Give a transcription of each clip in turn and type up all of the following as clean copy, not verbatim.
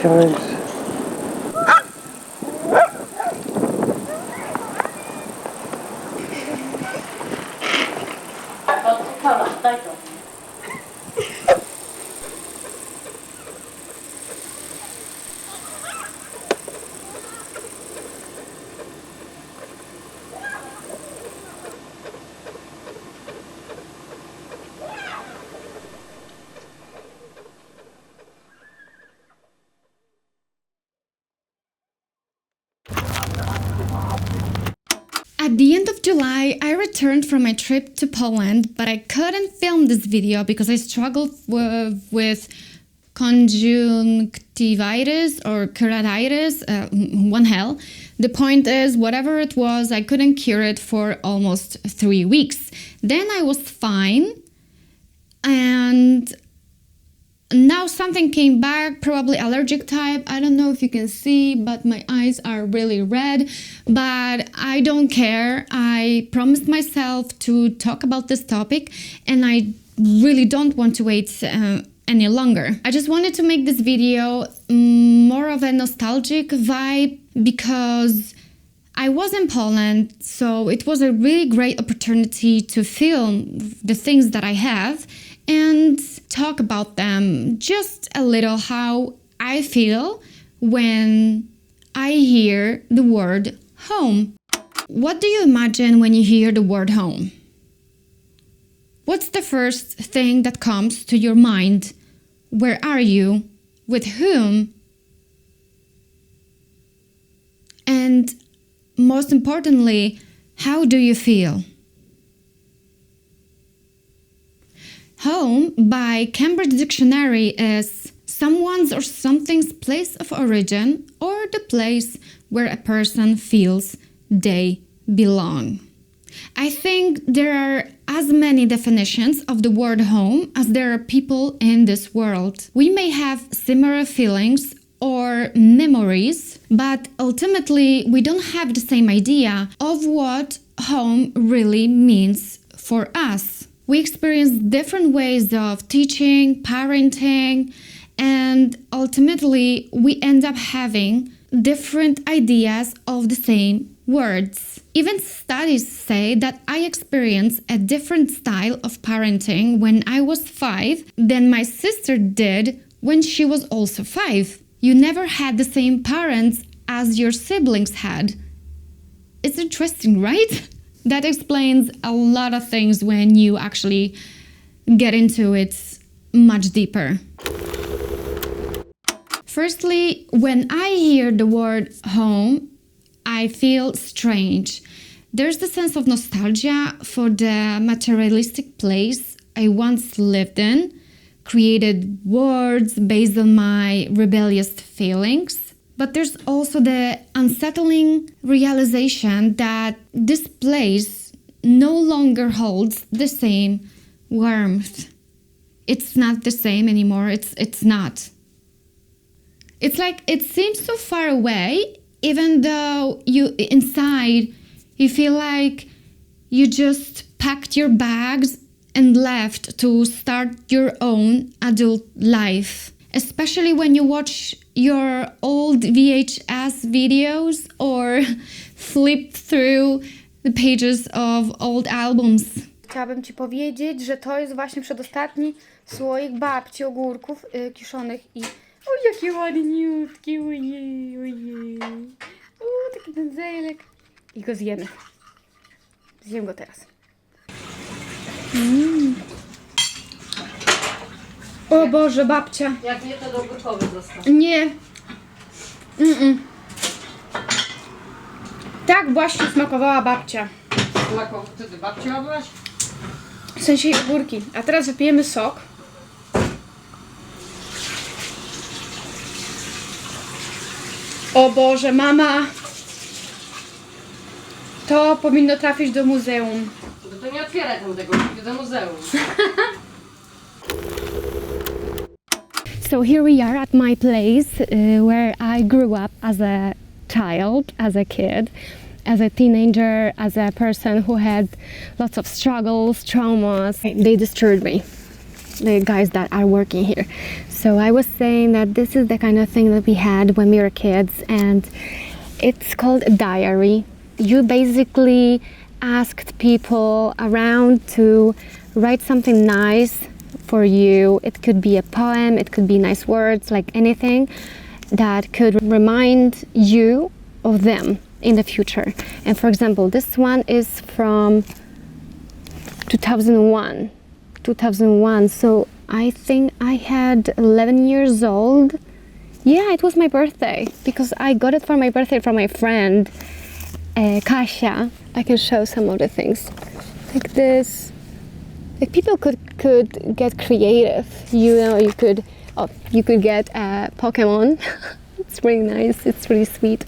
guys. At the end of July, I returned from my trip to Poland, but I couldn't film this video because I struggled with conjunctivitis or keratitis, one hell. The point is, whatever it was, I couldn't cure it for almost 3 weeks. Then I was fine, and now something came back, probably allergic type. I don't know if you can see, but my eyes are really red. But I don't care. I promised myself to talk about this topic, and I really don't want to wait any longer. I just wanted to make this video more of a nostalgic vibe because I was in Poland, so it was a really great opportunity to film the things that I have and talk about them just a little, how I feel when I hear the word home. What do you imagine when you hear the word home? What's the first thing that comes to your mind? Where are you? With whom? And most importantly, how do you feel? Home, by Cambridge Dictionary, is someone's or something's place of origin or the place where a person feels they belong. I think there are as many definitions of the word home as there are people in this world. We may have similar feelings or memories, but ultimately we don't have the same idea of what home really means for us. We experience different ways of teaching, parenting, and ultimately we end up having different ideas of the same words. Even studies say that I experienced a different style of parenting when I was 5 than my sister did when she was also 5. You never had the same parents as your siblings had. It's interesting, right? That explains a lot of things when you actually get into it much deeper. Firstly, when I hear the word home, I feel strange. There's the sense of nostalgia for the materialistic place I once lived in, created words based on my rebellious feelings. But there's also the unsettling realization that this place no longer holds the same warmth. It's not the same anymore. It's not. It's like it seems so far away, even though inside you feel like you just packed your bags and left to start your own adult life. Especially when you watch your old VHS videos or flip through the pages of old albums. Chciałabym Ci powiedzieć, że to jest właśnie przedostatni słoik babci ogórków kiszonych i... O, jakie ładniutkie, ojej, ojej. O, taki pędzelek. I go zjemy. Zjem go teraz. O Boże, babcia. Jak nie, to do ogórkowy został. Nie. Tak właśnie smakowała babcia. Co ty, babci jadłaś? W sensie jej ogórki. A teraz wypijemy sok. O Boże, mama. To powinno trafić do muzeum. No to nie otwieraj tam tego, do muzeum. So here we are at my place where I grew up as a child, as a kid, as a teenager, as a person who had lots of struggles, traumas. They disturbed me. the guys that are working here. So I was saying that this is the kind of thing that we had when we were kids, and it's called a diary. You basically asked people around to write something nice for you. It could be a poem, it could be nice words, like anything that could remind you of them in the future. And for example, this one is from 2001. So I think I had 11 years old. Yeah, it was my birthday because I got it for my birthday from my friend Kasia. I can show some of the things like this. Like people could get creative. You know, you could get a Pokemon. It's really nice. It's really sweet.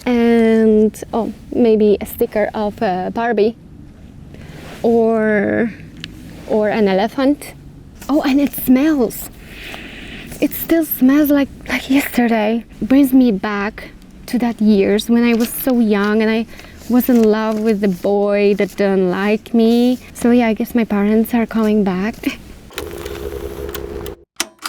And maybe a sticker of Barbie or an elephant. Oh, and it smells. It still smells like yesterday. Brings me back to that years when I was so young and I was in love with the boy that didn't like me. So yeah, I guess my parents are coming back.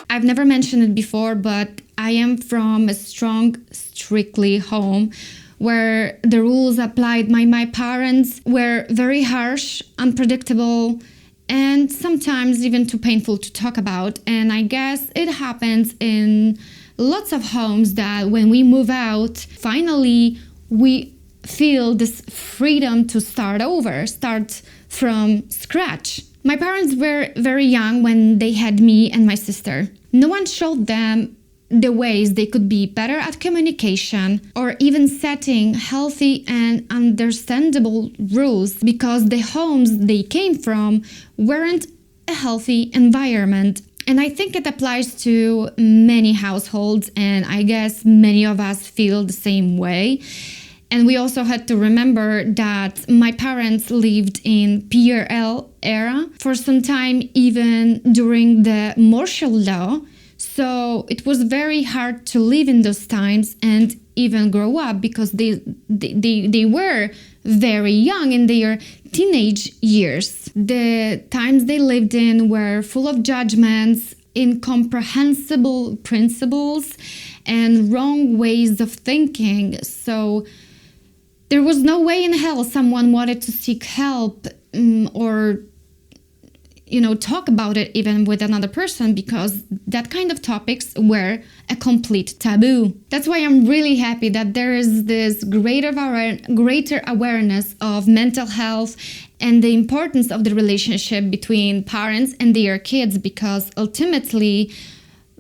I've never mentioned it before, but I am from a strong, strictly home where the rules applied by my parents were very harsh, unpredictable, and sometimes even too painful to talk about. And I guess it happens in lots of homes that when we move out, finally we feel this freedom to start over, start from scratch. My parents were very young when they had me and my sister. No one showed them the ways they could be better at communication or even setting healthy and understandable rules because the homes they came from weren't a healthy environment. And I think it applies to many households, and I guess many of us feel the same way. And we also had to remember that my parents lived in PRL era for some time, even during the martial law. So it was very hard to live in those times and even grow up because they were very young in their teenage years. The times they lived in were full of judgments, incomprehensible principles, and wrong ways of thinking. So there was no way in hell someone wanted to seek help or talk about it even with another person because that kind of topics were a complete taboo. That's why I'm really happy that there is this greater awareness of mental health and the importance of the relationship between parents and their kids, because ultimately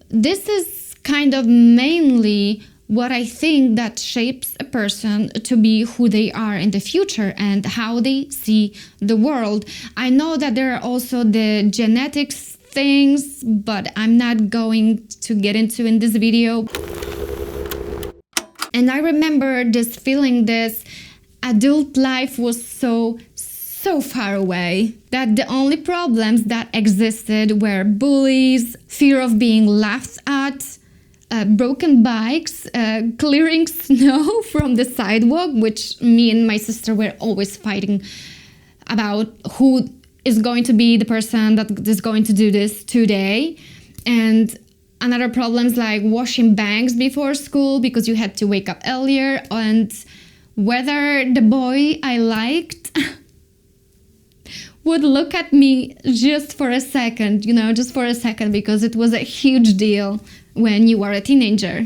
this is kind of mainly what I think that shapes a person to be who they are in the future and how they see the world. I know that there are also the genetics things, but I'm not going to get into in this video. And I remember this feeling, this adult life was so far away, that the only problems that existed were bullies, fear of being laughed at, broken bikes, clearing snow from the sidewalk, which me and my sister were always fighting about who is going to be the person that is going to do this today. And another problems like washing banks before school because you had to wake up earlier, and whether the boy I liked would look at me just for a second, just for a second, because it was a huge deal when you are a teenager.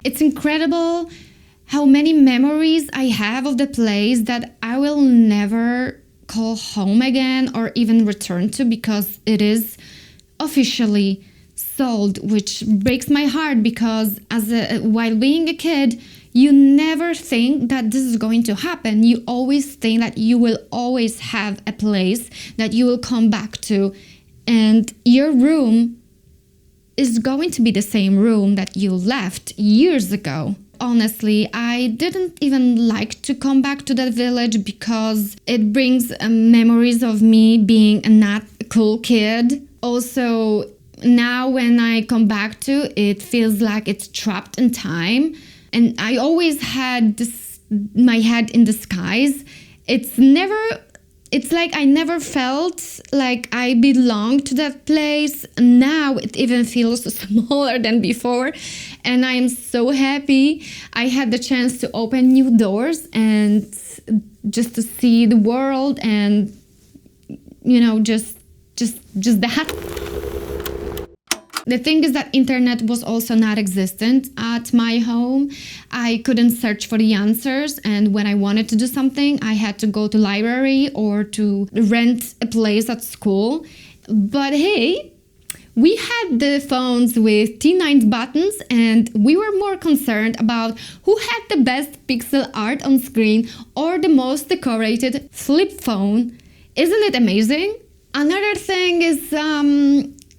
It's incredible how many memories I have of the place that I will never call home again or even return to because it is officially sold, which breaks my heart because while being a kid, you never think that this is going to happen. You always think that you will always have a place that you will come back to, and your room is going to be the same room that you left years ago. Honestly, I didn't even like to come back to that village because it brings memories of me being a not cool kid. Also, now when I come back to it, it feels like it's trapped in time. And I always had my head in the skies. It's never it's like I never felt like I belonged to that place. Now it even feels smaller than before. And I am so happy I had the chance to open new doors and just to see the world and, you know, just that. The thing is that internet was also not existent at my home. I couldn't search for the answers, and when I wanted to do something, I had to go to library or to rent a place at school. But hey, we had the phones with T9 buttons, and we were more concerned about who had the best pixel art on screen or the most decorated flip phone. Isn't it amazing? Another thing is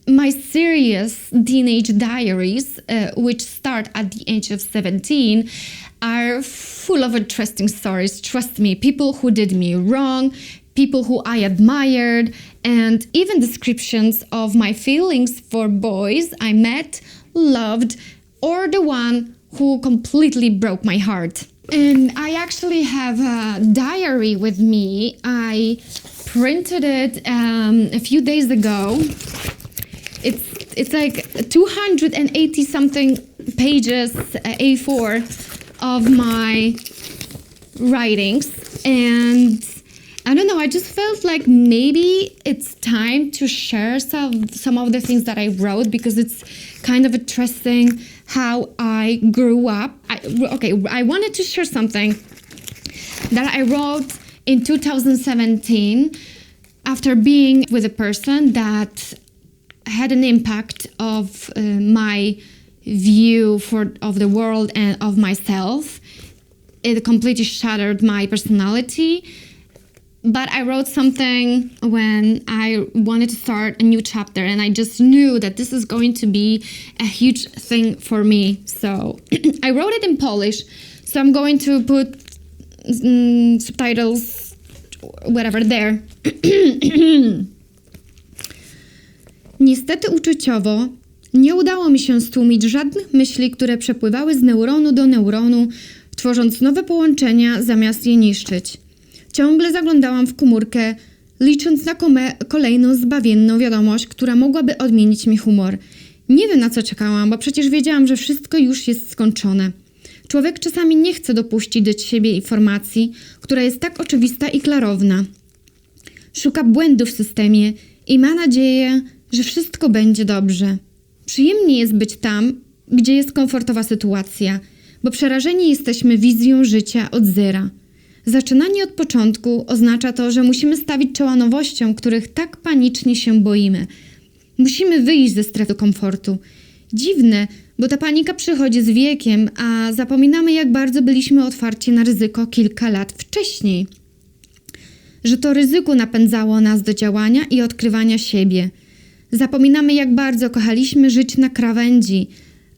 my serious teenage diaries, which start at the age of 17, are full of interesting stories. Trust me, people who did me wrong, people who I admired, and even descriptions of my feelings for boys I met, loved, or the one who completely broke my heart. And I actually have a diary with me. I printed it a few days ago. It's like 280 something pages A4 of my writings, and I don't know, I just felt like maybe it's time to share some of the things that I wrote, because it's kind of interesting how I grew up. I wanted to share something that I wrote in 2017 after being with a person that had an impact of my view of the world and of myself. It completely shattered my personality. But I wrote something when I wanted to start a new chapter, and I just knew that this is going to be a huge thing for me. So I wrote it in Polish, so I'm going to put subtitles, whatever, there. Niestety uczuciowo nie udało mi się stłumić żadnych myśli, które przepływały z neuronu do neuronu, tworząc nowe połączenia zamiast je niszczyć. Ciągle zaglądałam w komórkę, licząc na kolejną zbawienną wiadomość, która mogłaby odmienić mi humor. Nie wiem, na co czekałam, bo przecież wiedziałam, że wszystko już jest skończone. Człowiek czasami nie chce dopuścić do siebie informacji, która jest tak oczywista i klarowna. Szuka błędu w systemie i ma nadzieję, że wszystko będzie dobrze. Przyjemnie jest być tam, gdzie jest komfortowa sytuacja, bo przerażeni jesteśmy wizją życia od zera. Zaczynanie od początku oznacza to, że musimy stawić czoła nowościom, których tak panicznie się boimy. Musimy wyjść ze strefy komfortu. Dziwne, bo ta panika przychodzi z wiekiem, a zapominamy, jak bardzo byliśmy otwarci na ryzyko kilka lat wcześniej. Że to ryzyko napędzało nas do działania i odkrywania siebie. Zapominamy, jak bardzo kochaliśmy żyć na krawędzi,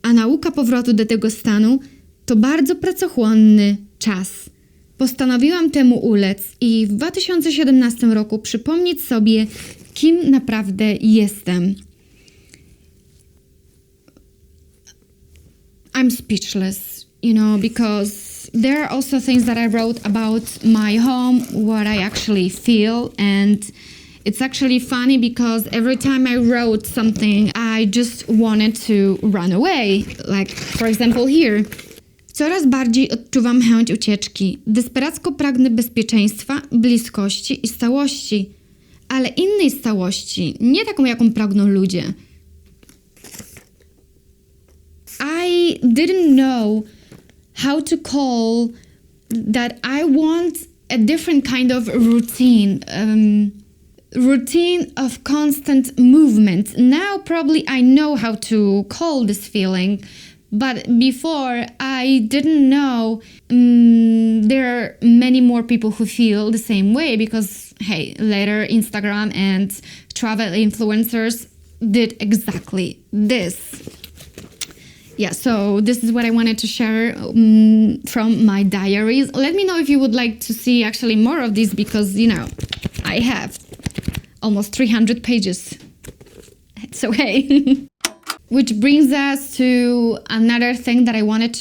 a nauka powrotu do tego stanu to bardzo pracochłonny czas. Postanowiłam temu ulec i w 2017 roku przypomnieć sobie, kim naprawdę jestem. I'm speechless, you know, because there are also things that I wrote about my home, what I actually feel, and it's actually funny because every time I wrote something, I just wanted to run away. Like, for example, here. Coraz bardziej odczuwam chęć ucieczki. Desperacko pragnę bezpieczeństwa, bliskości i stałości. Ale innej stałości, nie taką, jaką pragną ludzie. I didn't know how to call that I want a different kind of routine. Routine of constant movement. Now probably I know how to call this feeling, but before I didn't know. There are many more people who feel the same way because, hey, later Instagram and travel influencers did exactly this. Yeah, so this is what I wanted to share from my diaries. Let me know if you would like to see actually more of these because, you know, I have almost 300 pages. So, hey. Which brings us to another thing that I wanted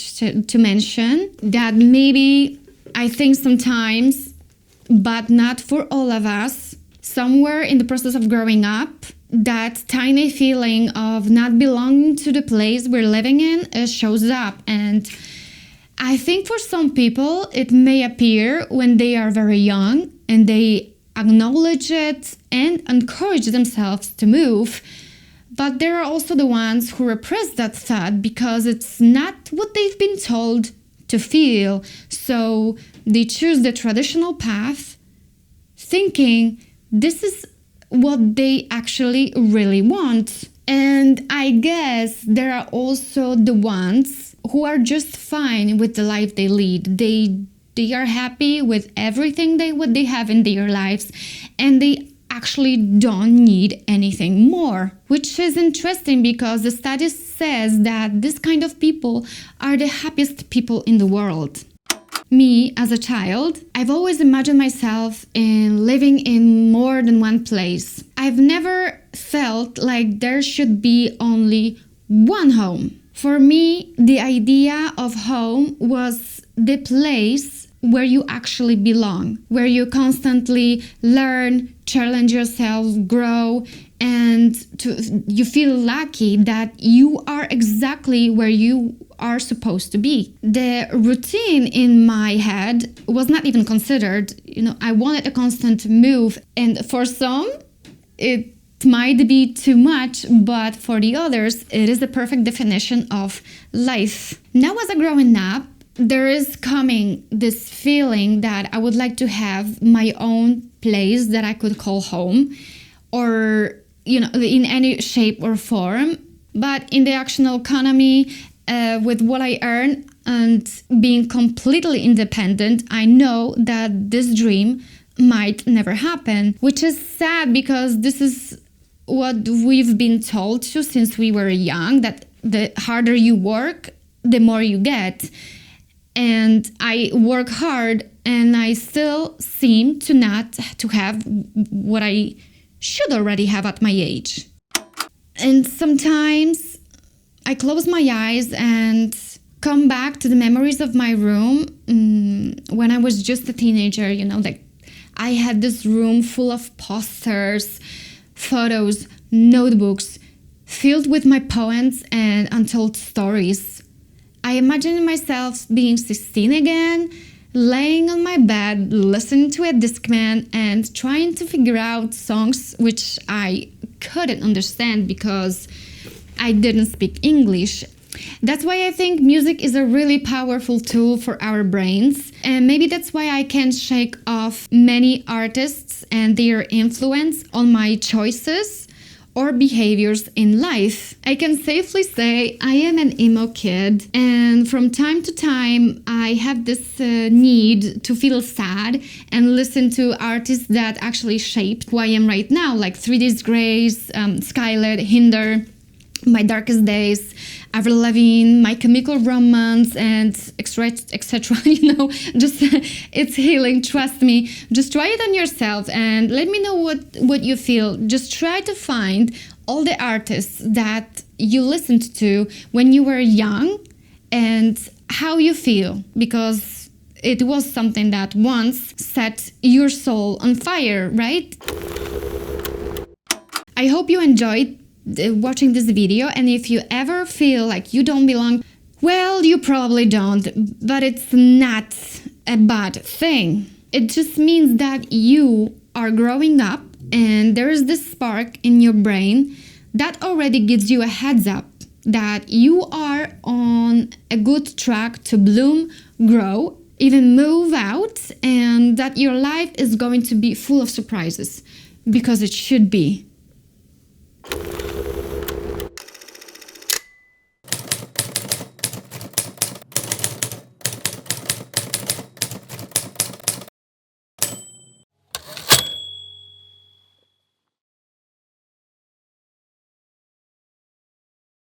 to mention, that maybe I think sometimes but not for all of us. Somewhere in the process of growing up, that tiny feeling of not belonging to the place we're living in shows up. And I think for some people, it may appear when they are very young and they acknowledge it and encourage themselves to move. But there are also the ones who repress that thought because it's not what they've been told to feel. So they choose the traditional path, thinking this is what they actually really want. And I guess there are also the ones who are just fine with the life they lead. They are happy with everything what they have in their lives, and they actually don't need anything more, which is interesting because the study says that this kind of people are the happiest people in the world. Me, as a child, I've always imagined myself in living in more than one place. I've never felt like there should be only one home. For me, the idea of home was the place where you actually belong, where you constantly learn, challenge yourself, grow, and you feel lucky that you are exactly where you are supposed to be. The routine in my head was not even considered. I wanted a constant move, and for some, it might be too much, but for the others, it is the perfect definition of life. Now, as I'm growing up, there is coming this feeling that I would like to have my own place that I could call home, or in any shape or form. But in the actual economy, with what I earn and being completely independent, I know that this dream might never happen, which is sad because this is what we've been told to since we were young, that the harder you work, the more you get. And I work hard and I still seem to not to have what I should already have at my age. And sometimes I close my eyes and come back to the memories of my room when I was just a teenager. Like I had this room full of posters, photos, notebooks, filled with my poems and untold stories. I imagine myself being 16 again, laying on my bed, listening to a Discman and trying to figure out songs which I couldn't understand because I didn't speak English. That's why I think music is a really powerful tool for our brains. And maybe that's why I can't shake off many artists and their influence on my choices or behaviors in life. I can safely say I am an emo kid, and from time to time I have this need to feel sad and listen to artists that actually shaped who I am right now, like 3 Days Grace, Skylar, Hinder, My Darkest Days, Avril Lavigne, My Chemical Romance, and etc. Just it's healing, trust me. Just try it on yourself and let me know what you feel. Just try to find all the artists that you listened to when you were young and how you feel, because it was something that once set your soul on fire, right? I hope you enjoyed watching this video, and if you ever feel like you don't belong, well, you probably don't, but it's not a bad thing. It just means that you are growing up and there is this spark in your brain that already gives you a heads up that you are on a good track to bloom, grow, even move out, and that your life is going to be full of surprises, because it should be.